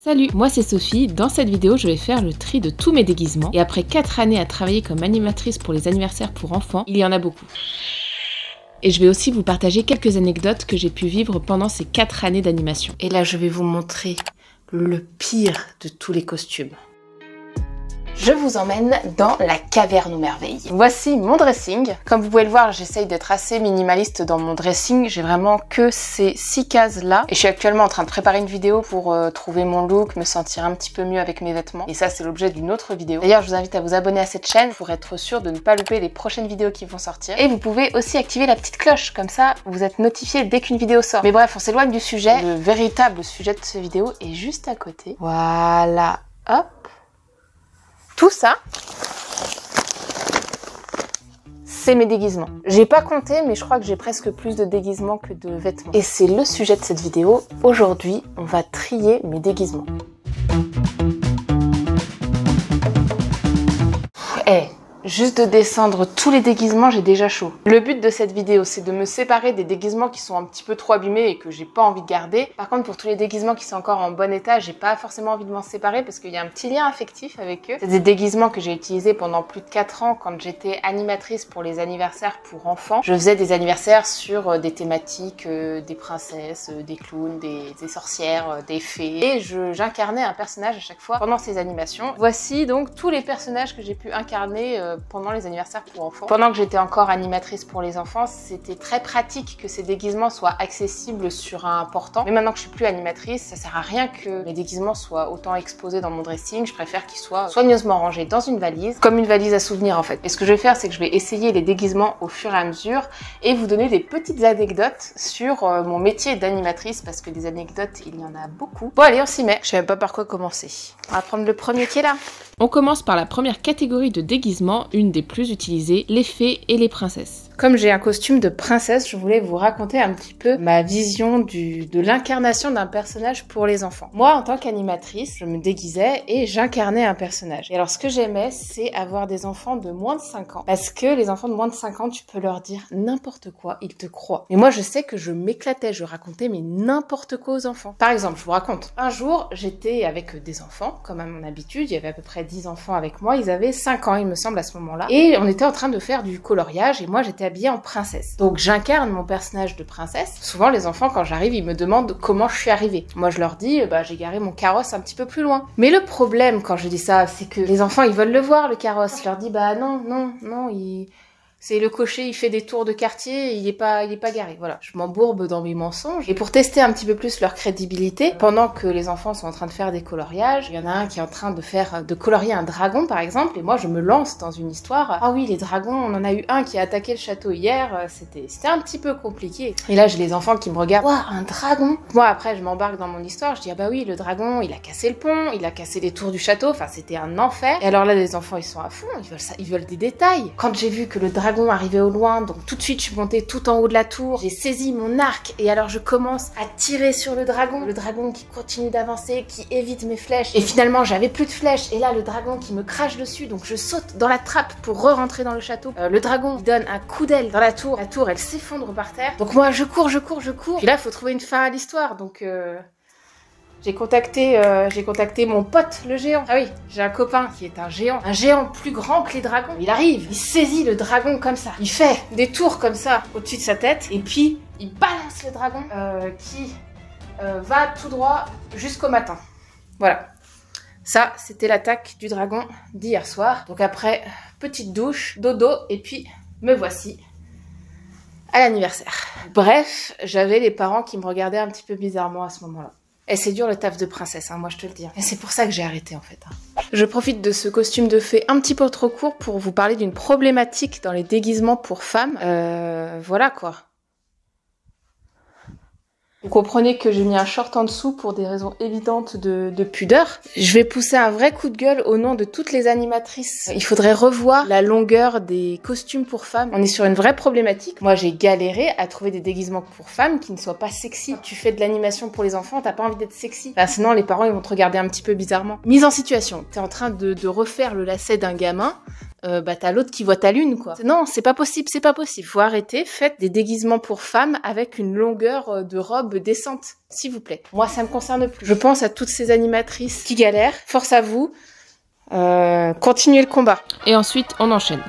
Salut, moi c'est Sophie. Dans cette vidéo, je vais faire le tri de tous mes déguisements. Et après 4 années à travailler comme animatrice pour les anniversaires pour enfants, il y en a beaucoup. Et je vais aussi vous partager quelques anecdotes que j'ai pu vivre pendant ces 4 années d'animation. Et là, je vais vous montrer le pire de tous les costumes. Je vous emmène dans la caverne aux merveilles. Voici mon dressing. Comme vous pouvez le voir, j'essaye d'être assez minimaliste dans mon dressing. J'ai vraiment que ces 6 cases là. Et je suis actuellement en train de préparer une vidéo pour trouver mon look, me sentir un petit peu mieux avec mes vêtements. Et ça, c'est l'objet d'une autre vidéo. D'ailleurs, je vous invite à vous abonner à cette chaîne pour être sûr de ne pas louper les prochaines vidéos qui vont sortir. Et vous pouvez aussi activer la petite cloche. Comme ça, vous êtes notifié dès qu'une vidéo sort. Mais bref, on s'éloigne du sujet. Le véritable sujet de cette vidéo est juste à côté. Voilà. Hop. Tout ça, c'est mes déguisements. J'ai pas compté, mais je crois que j'ai presque plus de déguisements que de vêtements. Et c'est le sujet de cette vidéo. Aujourd'hui, on va trier mes déguisements. Juste de descendre tous les déguisements, j'ai déjà chaud. Le but de cette vidéo, c'est de me séparer des déguisements qui sont un petit peu trop abîmés et que j'ai pas envie de garder. Par contre, pour tous les déguisements qui sont encore en bon état, j'ai pas forcément envie de m'en séparer parce qu'il y a un petit lien affectif avec eux. C'est des déguisements que j'ai utilisés pendant plus de 4 ans quand j'étais animatrice pour les anniversaires pour enfants. Je faisais des anniversaires sur des thématiques, des princesses, des clowns, des sorcières, des fées. Et j'incarnais un personnage à chaque fois pendant ces animations. Voici donc tous les personnages que j'ai pu incarner pendant les anniversaires pour enfants. Pendant que j'étais encore animatrice pour les enfants, c'était très pratique que ces déguisements soient accessibles sur un portant. Mais maintenant que je suis plus animatrice, ça sert à rien que les déguisements soient autant exposés dans mon dressing. Je préfère qu'ils soient soigneusement rangés dans une valise, comme une valise à souvenirs en fait. Et ce que je vais faire, c'est que je vais essayer les déguisements au fur et à mesure et vous donner des petites anecdotes sur mon métier d'animatrice parce que des anecdotes, il y en a beaucoup. Bon allez, on s'y met. Je sais même pas par quoi commencer. On va prendre le premier qui est là. On commence par la première catégorie de déguisements, une des plus utilisées, les fées et les princesses. Comme j'ai un costume de princesse, je voulais vous raconter un petit peu ma vision de l'incarnation d'un personnage pour les enfants. Moi, en tant qu'animatrice, je me déguisais et j'incarnais un personnage. Et alors, ce que j'aimais, c'est avoir des enfants de moins de 5 ans. Parce que les enfants de moins de 5 ans, tu peux leur dire n'importe quoi, ils te croient. Mais moi, je sais que je m'éclatais, je racontais mais n'importe quoi aux enfants. Par exemple, je vous raconte. Un jour, j'étais avec des enfants, comme à mon habitude, il y avait à peu près 10 enfants avec moi, ils avaient 5 ans, il me semble, à ce moment-là. Et on était en train de faire du coloriage et moi, j'étais habillée en princesse. Donc j'incarne mon personnage de princesse. Souvent les enfants quand j'arrive ils me demandent comment je suis arrivée. Moi je leur dis j'ai garé mon carrosse un petit peu plus loin. Mais le problème quand je dis ça c'est que les enfants ils veulent le voir le carrosse. Je leur dis non, c'est le cocher, il fait des tours de quartier, il est pas garé. Voilà, je m'embourbe dans mes mensonges. Et pour tester un petit peu plus leur crédibilité, pendant que les enfants sont en train de faire des coloriages, il y en a un qui est en train de colorier un dragon par exemple, et moi je me lance dans une histoire. Ah oui, les dragons, on en a eu un qui a attaqué le château hier, c'était un petit peu compliqué. Et là j'ai les enfants qui me regardent, waouh, un dragon. Moi après je m'embarque dans mon histoire, je dis ah bah oui, le dragon, il a cassé le pont, il a cassé les tours du château, enfin c'était un enfer. Et alors là les enfants ils sont à fond, ils veulent ça, ils veulent des détails. Quand j'ai vu que le dragon arrivé au loin, donc tout de suite je suis montée tout en haut de la tour, j'ai saisi mon arc et alors je commence à tirer sur le dragon qui continue d'avancer, qui évite mes flèches et finalement j'avais plus de flèches et là le dragon qui me crache dessus donc je saute dans la trappe pour re-rentrer dans le château. Le dragon il donne un coup d'aile dans la tour elle s'effondre par terre, donc moi je cours puis là il faut trouver une fin à l'histoire donc j'ai contacté mon pote, le géant. Ah oui, j'ai un copain qui est un géant plus grand que les dragons. Il arrive, il saisit le dragon comme ça. Il fait des tours comme ça au-dessus de sa tête. Et puis, il balance le dragon qui va tout droit jusqu'au matin. Voilà. Ça, c'était l'attaque du dragon d'hier soir. Donc après, petite douche, dodo, et puis me voici à l'anniversaire. Bref, j'avais les parents qui me regardaient un petit peu bizarrement à ce moment-là. Et c'est dur le taf de princesse, hein, moi je te le dis. Et c'est pour ça que j'ai arrêté en fait. Je profite de ce costume de fée un petit peu trop court pour vous parler d'une problématique dans les déguisements pour femmes. Voilà quoi. Vous comprenez que j'ai mis un short en dessous pour des raisons évidentes de pudeur. Je vais pousser un vrai coup de gueule au nom de toutes les animatrices. Il faudrait revoir la longueur des costumes pour femmes. On est sur une vraie problématique. Moi, j'ai galéré à trouver des déguisements pour femmes qui ne soient pas sexy. Tu fais de l'animation pour les enfants, t'as pas envie d'être sexy. Enfin, sinon, les parents, ils vont te regarder un petit peu bizarrement. Mise en situation. T'es en train de refaire le lacet d'un gamin. bah t'as l'autre qui voit ta lune, quoi. Non, c'est pas possible, c'est pas possible. Faut arrêter, faites des déguisements pour femmes avec une longueur de robe décente, s'il vous plaît. Moi, ça me concerne plus. Je pense à toutes ces animatrices qui galèrent. Force à vous. Continuez le combat. Et ensuite, on enchaîne.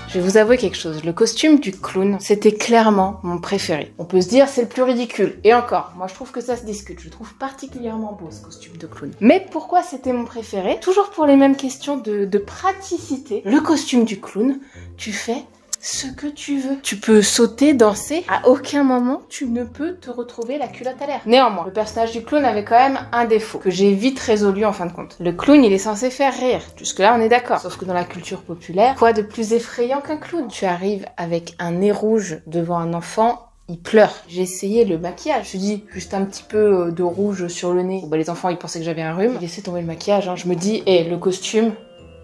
Je vais vous avouer quelque chose, le costume du clown, c'était clairement mon préféré. On peut se dire c'est le plus ridicule, et encore, moi je trouve que ça se discute, je trouve particulièrement beau ce costume de clown. Mais pourquoi c'était mon préféré? Toujours pour les mêmes questions de praticité. Le costume du clown, tu fais ce que tu veux. Tu peux sauter, danser, à aucun moment tu ne peux te retrouver la culotte à l'air. Néanmoins, le personnage du clown avait quand même un défaut, que j'ai vite résolu en fin de compte. Le clown, il est censé faire rire. Jusque là, on est d'accord. Sauf que dans la culture populaire, quoi de plus effrayant qu'un clown? Tu arrives avec un nez rouge devant un enfant, il pleure. J'ai essayé le maquillage. Je dis juste un petit peu de rouge sur le nez. Bon, bah, les enfants, ils pensaient que j'avais un rhume. J'ai laissé tomber le maquillage, hein. Je me dis, le costume,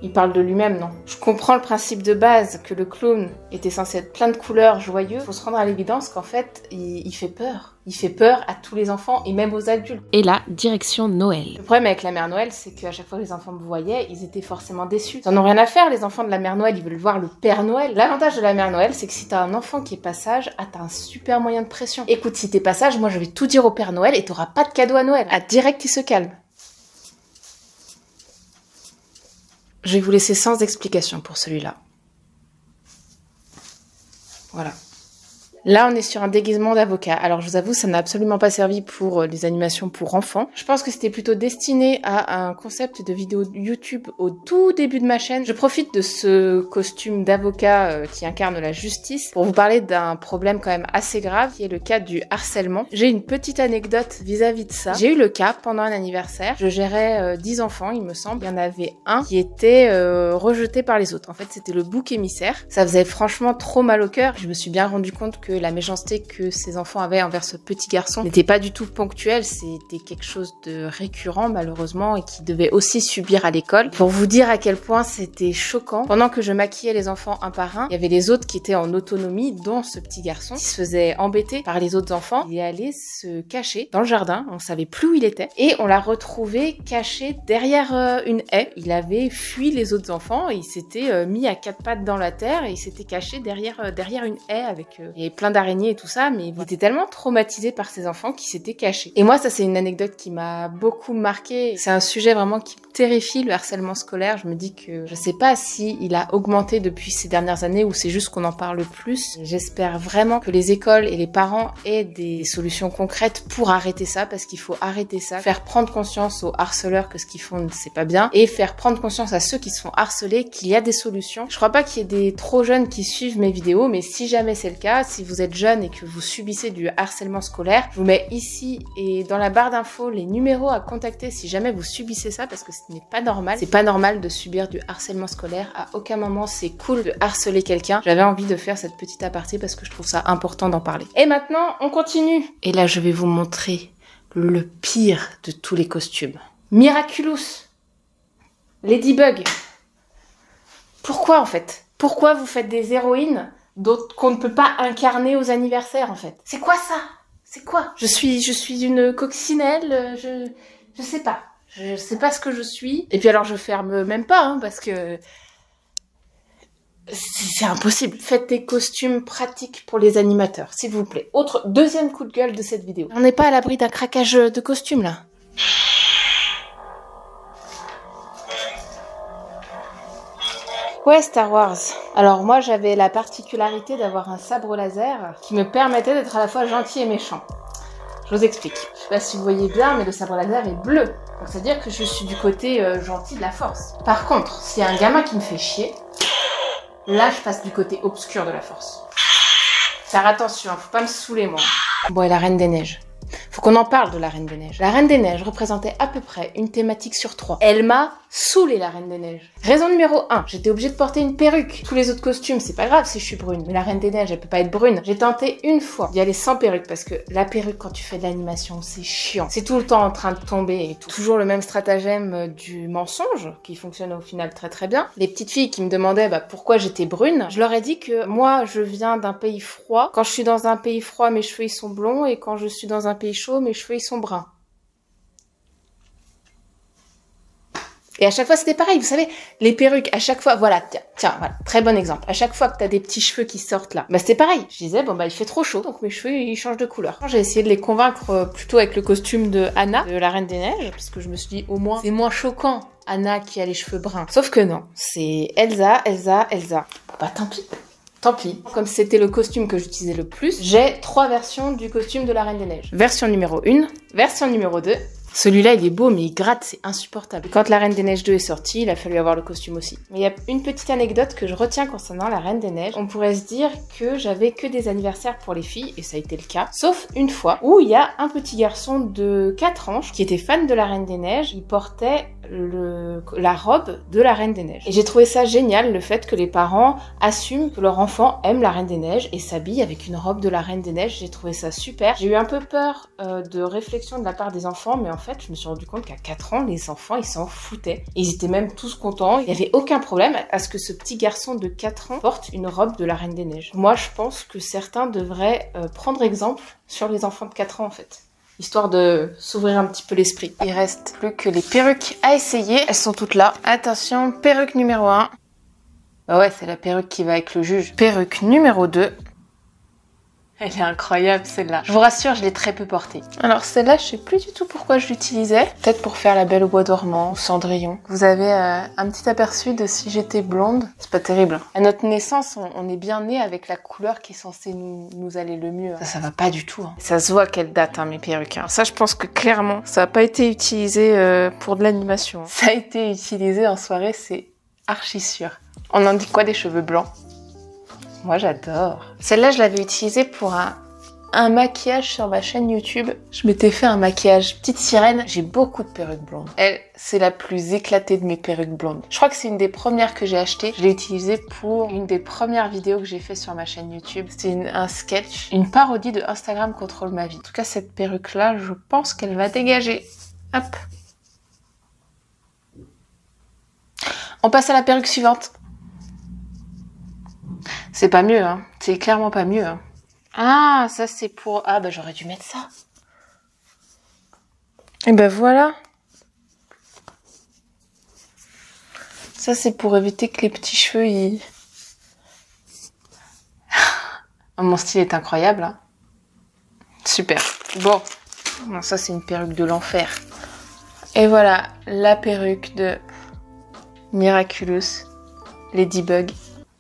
il parle de lui-même, non? Je comprends le principe de base que le clown était censé être plein de couleurs, joyeux. Faut se rendre à l'évidence qu'en fait, il fait peur. Il fait peur à tous les enfants et même aux adultes. Et là, direction Noël. Le problème avec la mère Noël, c'est qu'à chaque fois que les enfants me voyaient, ils étaient forcément déçus. Ils en ont rien à faire, les enfants de la mère Noël, ils veulent voir le Père Noël. L'avantage de la mère Noël, c'est que si t'as un enfant qui est pas sage, t'as un super moyen de pression. Écoute, si t'es pas sage, moi je vais tout dire au Père Noël et t'auras pas de cadeau à Noël. Direct, il se calme. Je vais vous laisser sans explication pour celui-là. Voilà. Là, on est sur un déguisement d'avocat. Alors, je vous avoue, ça n'a absolument pas servi pour les animations pour enfants. Je pense que c'était plutôt destiné à un concept de vidéo YouTube au tout début de ma chaîne. Je profite de ce costume d'avocat qui incarne la justice pour vous parler d'un problème quand même assez grave, qui est le cas du harcèlement. J'ai une petite anecdote vis-à-vis de ça. J'ai eu le cas pendant un anniversaire. Je gérais 10 enfants, il me semble. Il y en avait un qui était rejeté par les autres. En fait, c'était le bouc émissaire. Ça faisait franchement trop mal au cœur. Je me suis bien rendu compte que la méchanceté que ces enfants avaient envers ce petit garçon n'était pas du tout ponctuelle, c'était quelque chose de récurrent malheureusement et qui devait aussi subir à l'école. Pour vous dire à quel point c'était choquant, pendant que je maquillais les enfants un par un, il y avait les autres qui étaient en autonomie, dont ce petit garçon qui se faisait embêter par les autres enfants. Il est allé se cacher dans le jardin, on savait plus où il était et on l'a retrouvé caché derrière une haie. Il avait fui les autres enfants et il s'était mis à quatre pattes dans la terre et il s'était caché derrière une haie avec plein d'araignées et tout ça, mais il était tellement traumatisé par ses enfants qu'il s'était caché. Et moi, ça c'est une anecdote qui m'a beaucoup marqué. C'est un sujet vraiment qui me terrifie, le harcèlement scolaire. Je me dis que je sais pas si il a augmenté depuis ces dernières années ou c'est juste qu'on en parle plus. J'espère vraiment que les écoles et les parents aient des solutions concrètes pour arrêter ça, parce qu'il faut arrêter ça, faire prendre conscience aux harceleurs que ce qu'ils font c'est pas bien et faire prendre conscience à ceux qui se font harceler qu'il y a des solutions. Je crois pas qu'il y ait des trop jeunes qui suivent mes vidéos, mais si jamais c'est le cas, si vous êtes jeune et que vous subissez du harcèlement scolaire, je vous mets ici et dans la barre d'infos les numéros à contacter si jamais vous subissez ça, parce que ce n'est pas normal. C'est pas normal de subir du harcèlement scolaire. À aucun moment c'est cool de harceler quelqu'un. J'avais envie de faire cette petite aparté parce que je trouve ça important d'en parler. Et maintenant, on continue. Et là, je vais vous montrer le pire de tous les costumes. Miraculous. Ladybug. Pourquoi en fait? Pourquoi vous faites des héroïnes qu'on ne peut pas incarner aux anniversaires en fait? C'est quoi ça? C'est quoi? Je suis une coccinelle, je sais pas. Je sais pas ce que je suis. Et puis alors je ferme même pas, hein, parce que c'est impossible. Faites des costumes pratiques pour les animateurs, s'il vous plaît. Deuxième coup de gueule de cette vidéo. On n'est pas à l'abri d'un craquage de costumes là. Ouais, Star Wars. Alors moi, j'avais la particularité d'avoir un sabre laser qui me permettait d'être à la fois gentil et méchant. Je vous explique. Je sais pas si vous voyez bien, mais le sabre laser est bleu. Donc ça veut dire que je suis du côté gentil de la force. Par contre, s'il y a un gamin qui me fait chier, là, je passe du côté obscur de la force. Faire attention, faut pas me saouler, moi. Bon, et la Reine des Neiges. Faut qu'on en parle de la Reine des Neiges. La Reine des Neiges représentait à peu près une thématique sur 3. Elle m'a saoulée, la Reine des Neiges. Raison numéro 1, j'étais obligée de porter une perruque. Tous les autres costumes, c'est pas grave si je suis brune, mais la Reine des Neiges, elle peut pas être brune. J'ai tenté une fois d'y aller sans perruque parce que la perruque, quand tu fais de l'animation, c'est chiant. C'est tout le temps en train de tomber et tout. Toujours le même stratagème du mensonge qui fonctionne au final très très bien. Les petites filles qui me demandaient pourquoi j'étais brune, je leur ai dit que moi, je viens d'un pays froid. Quand je suis dans un pays froid, mes cheveux ils sont blonds et quand je suis dans un pays chaud, mes cheveux ils sont bruns. Et à chaque fois, c'était pareil. Vous savez, les perruques, à chaque fois, voilà, tiens, voilà, très bon exemple. À chaque fois que t'as des petits cheveux qui sortent là, c'était pareil. Je disais, il fait trop chaud, donc mes cheveux, ils changent de couleur. J'ai essayé de les convaincre plutôt avec le costume de Anna, de la Reine des Neiges, parce que je me suis dit, au moins, c'est moins choquant, Anna qui a les cheveux bruns. Sauf que non, c'est Elsa. Tant pis. Tant pis. Comme c'était le costume que j'utilisais le plus, j'ai 3 versions du costume de la Reine des Neiges. Version numéro 1, version numéro 2. Celui-là, il est beau, mais il gratte, c'est insupportable. Quand la Reine des Neiges 2 est sortie, il a fallu avoir le costume aussi. Mais il y a une petite anecdote que je retiens concernant la Reine des Neiges. On pourrait se dire que j'avais que des anniversaires pour les filles, et ça a été le cas. Sauf une fois, où il y a un petit garçon de 4 ans qui était fan de la Reine des Neiges. Il portait la robe de la Reine des Neiges. Et j'ai trouvé ça génial, le fait que les parents assument que leur enfant aime la Reine des Neiges et s'habille avec une robe de la Reine des Neiges. J'ai trouvé ça super. J'ai eu un peu peur de réflexion de la part des enfants, mais en fait, je me suis rendu compte qu'à 4 ans, les enfants, ils s'en foutaient. Et ils étaient même tous contents. Il n'y avait aucun problème à ce que ce petit garçon de 4 ans porte une robe de la Reine des Neiges. Moi, je pense que certains devraient prendre exemple sur les enfants de 4 ans, en fait. Histoire de s'ouvrir un petit peu l'esprit. Il reste plus que les perruques à essayer. Elles sont toutes là. Attention, perruque numéro 1. Bah ouais, c'est la perruque qui va avec le juge. Perruque numéro 2. Elle est incroyable celle-là. Je vous rassure, je l'ai très peu portée. Alors celle-là, je sais plus du tout pourquoi je l'utilisais. Peut-être pour faire la Belle au bois dormant ou Cendrillon. Vous avez un petit aperçu de si j'étais blonde. C'est pas terrible. À notre naissance, on est bien né avec la couleur qui est censée nous aller le mieux. Ça va pas du tout. Ça se voit qu'elle date, mes perruques. Alors ça, je pense que clairement, ça a pas été utilisé pour de l'animation. Ça a été utilisé en soirée, c'est archi sûr. On en dit quoi des cheveux blancs? Moi, j'adore. Celle-là, je l'avais utilisée pour un maquillage sur ma chaîne YouTube. Je m'étais fait un maquillage petite sirène. J'ai beaucoup de perruques blondes. Elle, c'est la plus éclatée de mes perruques blondes. Je crois que c'est une des premières que j'ai achetées. Je l'ai utilisée pour une des premières vidéos que j'ai fait sur ma chaîne YouTube. C'était un sketch, une parodie de Instagram contrôle ma vie. En tout cas, cette perruque-là, je pense qu'elle va dégager. Hop. On passe à la perruque suivante. C'est pas mieux, C'est clairement pas mieux, Ah, ça c'est pour... Ah, j'aurais dû mettre ça. Et voilà. Ça c'est pour éviter que les petits cheveux, ils... Mon style est incroyable, Super. Bon. Non, ça c'est une perruque de l'enfer. Et voilà, la perruque de Miraculous Ladybug.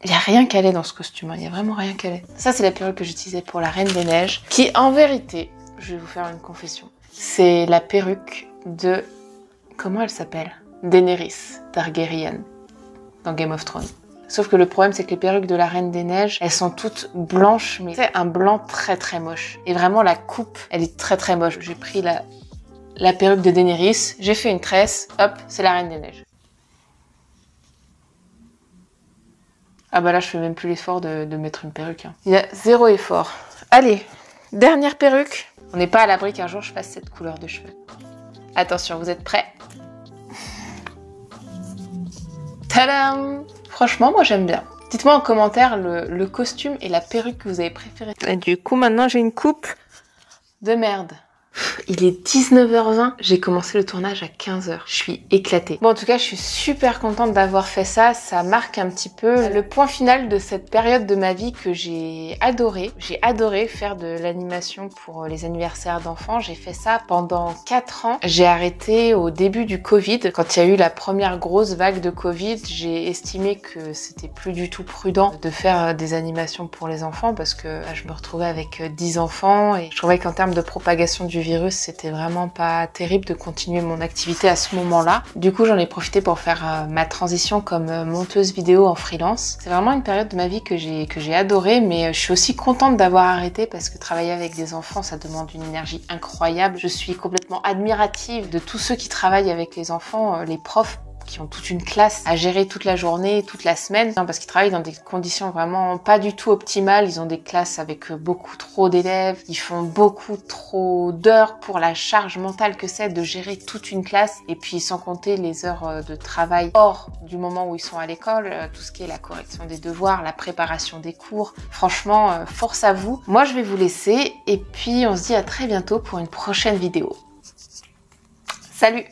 Il n'y a rien qu'elle est dans ce costume, il n'y a vraiment rien qu'elle est. Ça, c'est la perruque que j'utilisais pour la Reine des Neiges, qui, en vérité, je vais vous faire une confession, c'est la perruque de... Comment elle s'appelle? Daenerys Targaryen, dans Game of Thrones. Sauf que le problème, c'est que les perruques de la Reine des Neiges, elles sont toutes blanches, mais c'est un blanc très très moche. Et vraiment, la coupe, elle est très très moche. J'ai pris la perruque de Daenerys, j'ai fait une tresse, hop, c'est la Reine des Neiges. Ah là, je fais même plus l'effort de mettre une perruque. Il y a 0 effort. Allez, dernière perruque. On n'est pas à l'abri qu'un jour je fasse cette couleur de cheveux. Attention, vous êtes prêts? Tadam! Franchement, moi j'aime bien. Dites-moi en commentaire le costume et la perruque que vous avez préféré. Et du coup, maintenant j'ai une coupe de merde. Il est 19h20, j'ai commencé le tournage à 15h. Je suis éclatée. Bon, en tout cas, je suis super contente d'avoir fait ça. Ça marque un petit peu le point final de cette période de ma vie que j'ai adoré. J'ai adoré faire de l'animation pour les anniversaires d'enfants. J'ai fait ça pendant 4 ans. J'ai arrêté au début du Covid. Quand il y a eu la première grosse vague de Covid, j'ai estimé que c'était plus du tout prudent de faire des animations pour les enfants parce que je me retrouvais avec 10 enfants et je trouvais qu'en termes de propagation du virus, virus, c'était vraiment pas terrible de continuer mon activité à ce moment-là. Du coup, j'en ai profité pour faire ma transition comme monteuse vidéo en freelance. C'est vraiment une période de ma vie que j'ai adorée, mais je suis aussi contente d'avoir arrêté parce que travailler avec des enfants, ça demande une énergie incroyable. Je suis complètement admirative de tous ceux qui travaillent avec les enfants, les profs qui ont toute une classe à gérer toute la journée, toute la semaine, parce qu'ils travaillent dans des conditions vraiment pas du tout optimales. Ils ont des classes avec beaucoup trop d'élèves, ils font beaucoup trop d'heures pour la charge mentale que c'est de gérer toute une classe, et puis sans compter les heures de travail hors du moment où ils sont à l'école, tout ce qui est la correction des devoirs, la préparation des cours. Franchement, force à vous. Moi, je vais vous laisser, et puis on se dit à très bientôt pour une prochaine vidéo. Salut!